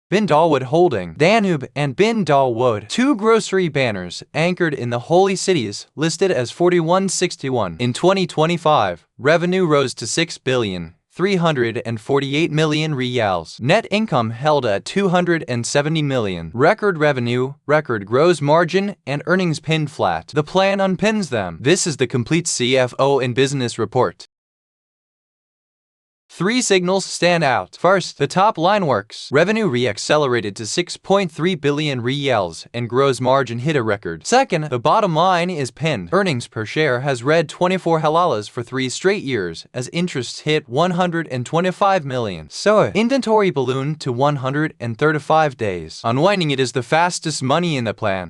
BinDawood Holding, Danube and BinDawood, two grocery banners anchored in the holy cities, listed as 4161. In 2025, revenue rose to 6,348 million reals. Net income held at 270 million. Record revenue, record gross margin, and earnings pinned flat. The plan unpins them. This is the complete CFO in business report. Three signals stand out. First, the top line works. Revenue re-accelerated to 6.3 billion reals and gross margin hit a record. Second, the bottom line is pinned. Earnings per share has read 24 halalas for 3 straight years as interest hit 125 million. So, inventory ballooned to 135 days. Unwinding it is the fastest money in the plan.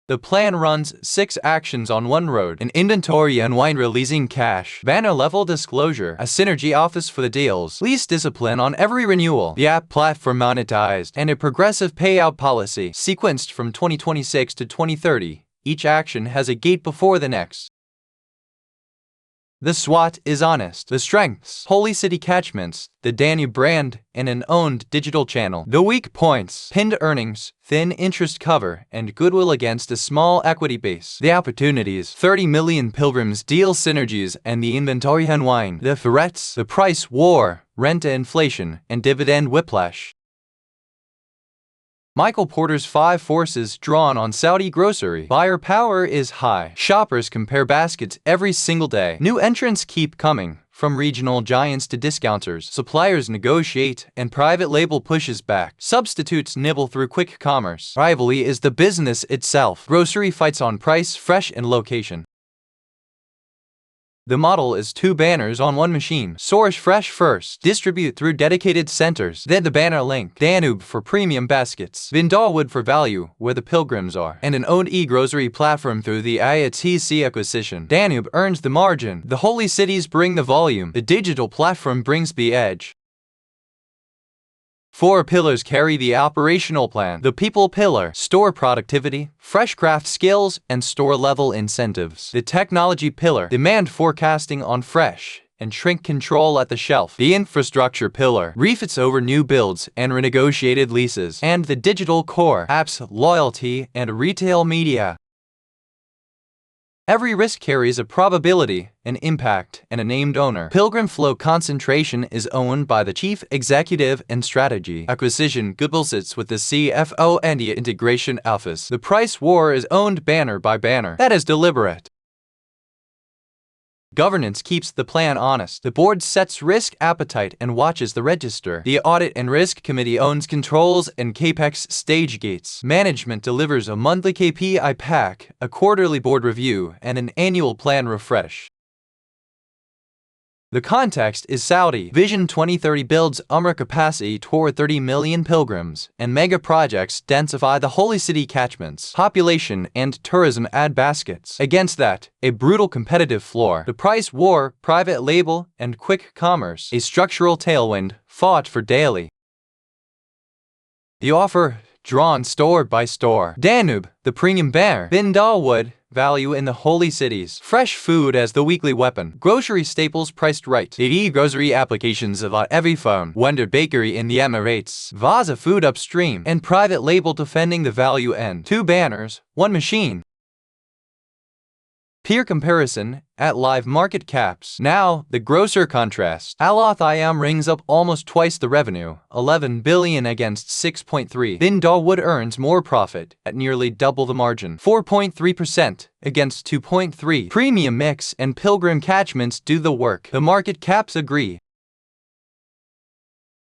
The plan runs 6 actions on one road: an inventory unwind releasing cash, banner level disclosure, a synergy office for the deals, lease discipline on every renewal, the app platform monetized, and a progressive payout policy sequenced from 2026 to 2030. Each action has a gate before the next. The SWOT is honest. The strengths: holy city catchments, the Danube brand, and an owned digital channel. The weak points: pinned earnings, thin interest cover, and goodwill against a small equity base. The opportunities: 30 million pilgrims, deal synergies, and the inventory unwind. The threats: the price war, rent inflation, and dividend whiplash. Michael Porter's 5 forces drawn on Saudi grocery. Buyer power is high. Shoppers compare baskets every single day. New entrants keep coming, from regional giants to discounters. Suppliers negotiate, and private label pushes back. Substitutes nibble through quick commerce. Rivalry is the business itself. Grocery fights on price, fresh, and location. The model is 2 banners on one machine. Source fresh first, distribute through dedicated centers, then the banner link. Danube for premium baskets, BinDawood for value, where the pilgrims are, and an owned e-grocery platform through the IATC acquisition. Danube earns the margin, the holy cities bring the volume, the digital platform brings the edge. 4 pillars carry the operational plan. The people pillar: store productivity, fresh craft skills, and store-level incentives. The technology pillar: demand forecasting on fresh and shrink control at the shelf. The infrastructure pillar: refits over new builds and renegotiated leases. And the digital core: apps, loyalty, and retail media. Every risk carries a probability, an impact, and a named owner. Pilgrim flow concentration is owned by the chief executive and strategy. Acquisition goodwill sits with the CFO and the integration office. The price war is owned banner by banner. That is deliberate. Governance keeps the plan honest. The board sets risk appetite and watches the register. The audit and risk committee owns controls and capex stage gates. Management delivers a monthly KPI pack, a quarterly board review, and an annual plan refresh. The context is Saudi. Vision 2030 builds Umrah capacity toward 30 million pilgrims, and mega projects densify the holy city catchments. Population and tourism add baskets. Against that, a brutal competitive floor. The price war, private label, and quick commerce. A structural tailwind, fought for daily. The offer, drawn store by store. Danube, the premium banner. BinDawood, value in the holy cities. Fresh food as the weekly weapon. Grocery staples priced right. The e-grocery applications about every phone. Wonder Bakery in the Emirates. Vaza food upstream. And private label defending the value end. 2 banners, 1 machine. Peer comparison at live market caps. Now, the grosser contrast. Al-Athayam rings up almost twice the revenue, 11 billion against 6.3. BinDawood earns more profit at nearly double the margin, 4.3% against 2.3. Premium mix and pilgrim catchments do the work. The market caps agree.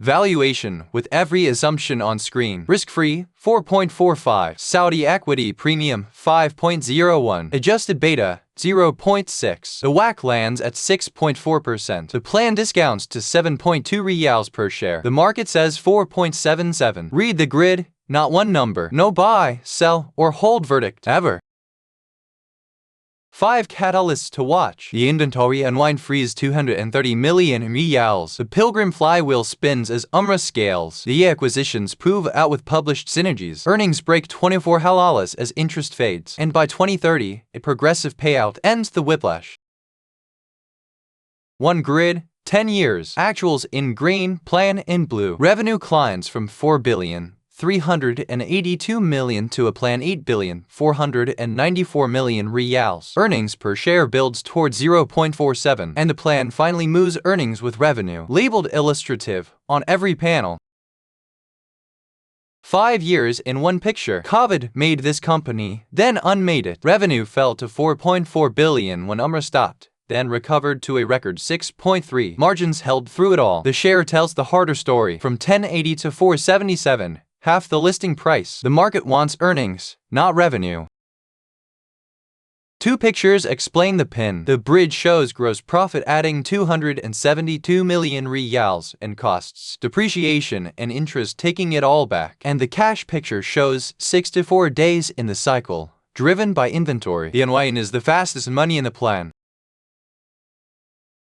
Valuation with every assumption on screen. Risk-free 4.45. Saudi equity premium 5.01. Adjusted beta 0.6. The WACC lands at 6.4%. The plan discounts to 7.2 reals per share. The market says 4.77. Read the grid, not one number. No buy, sell, or hold verdict ever. 5 catalysts to watch. The inventory unwind frees 230 million reals. The pilgrim flywheel spins as Umrah scales. The acquisitions prove out with published synergies. Earnings break 24 halalas as interest fades. And by 2030, a progressive payout ends the whiplash. 1 grid, 10 years. Actuals in green, plan in blue. Revenue climbs from 4,382 million to a plan 8,494 million reals. Earnings per share builds towards 0.47, and the plan finally moves earnings with revenue. Labeled illustrative on every panel. 5 years in one picture. COVID made this company, then unmade it. Revenue fell to 4.4 billion when Umrah stopped, then recovered to a record 6.3. Margins held through it all. The share tells the harder story. From 1080 to 477, half the listing price. The market wants earnings, not revenue. 2 pictures explain the pin. The bridge shows gross profit adding 272 million reals and costs, depreciation and interest taking it all back. And the cash picture shows 64 days in the cycle, driven by inventory. The unwind is the fastest money in the plan.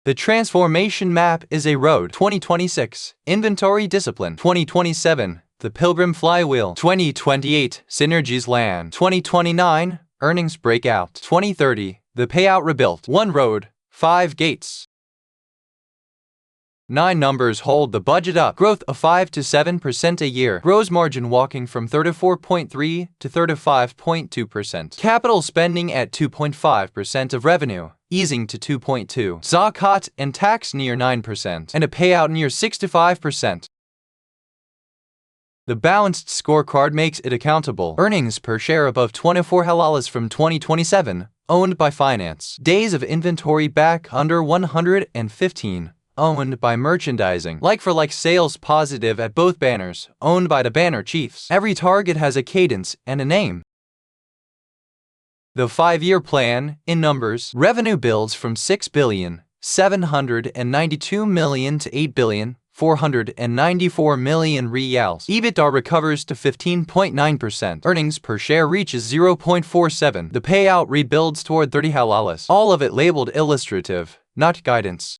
The transformation map is a road. 2026, inventory discipline. 2027, the pilgrim flywheel. 2028, synergies land. 2029, earnings breakout. 2030, the payout rebuilt. 1 road, 5 gates. 9 numbers hold the budget up. Growth of 5 to 7% a year. Gross margin walking from 34.3 to 35.2%. Capital spending at 2.5% of revenue, easing to 2.2. Zakat and tax near 9%, and a payout near 65%. The balanced scorecard makes it accountable. Earnings per share above 24 halalas from 2027, owned by finance. Days of inventory back under 115, owned by merchandising. Like-for-like sales positive at both banners, owned by the banner chiefs. Every target has a cadence and a name. The 5-year plan, in numbers, revenue builds from 6,792 million to 8,494 million reals. EBITDA recovers to 15.9%. Earnings per share reaches 0.47. The payout rebuilds toward 30 halalas. All of it labeled illustrative, not guidance.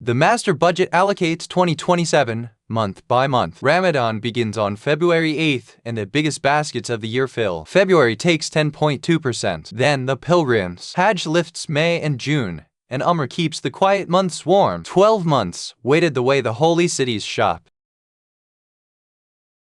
The master budget allocates 2027, month by month. Ramadan begins on February 8th, and the biggest baskets of the year fill. February takes 10.2%. Then the pilgrims. Hajj lifts May and June, and Umrah keeps the quiet months warm. 12 months waited the way the holy cities shop.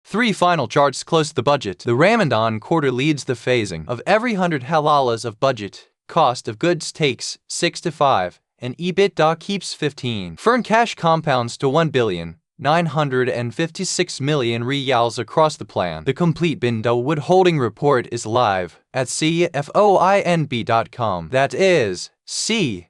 3 final charts close the budget. The Ramadan quarter leads the phasing. Of every 100 halalas of budget, cost of goods takes 6 to 5. And EBITDA keeps 15. Firm cash compounds to 1,956 million reals across the plan. The complete BinDawood holding report is live at cfoinb.com. That is cfoinb.